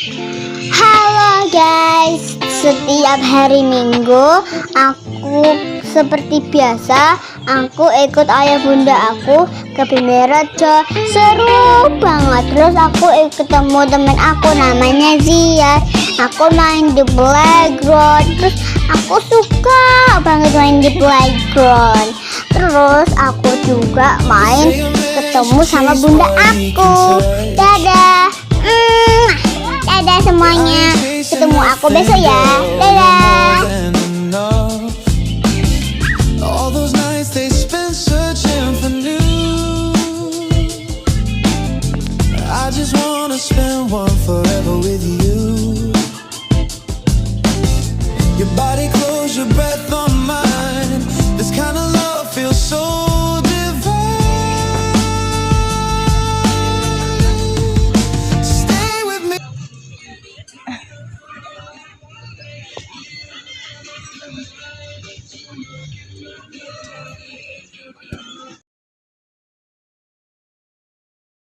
Halo guys, setiap hari Minggu aku seperti biasa aku ikut ayah bunda aku ke Bimeraja. Seru banget. Terus aku ketemu temen aku namanya Zia. Aku main di playground. Terus aku suka banget main di playground. Terus aku juga main ketemu sama bunda aku. Dadah. Dadah semuanya. Ketemu aku besok ya. Dadah. All those nights they spent searching for new. I just wanna spend one forever with you. Your body close, your breath on mine. This kind of love feels so divine. Stay with me.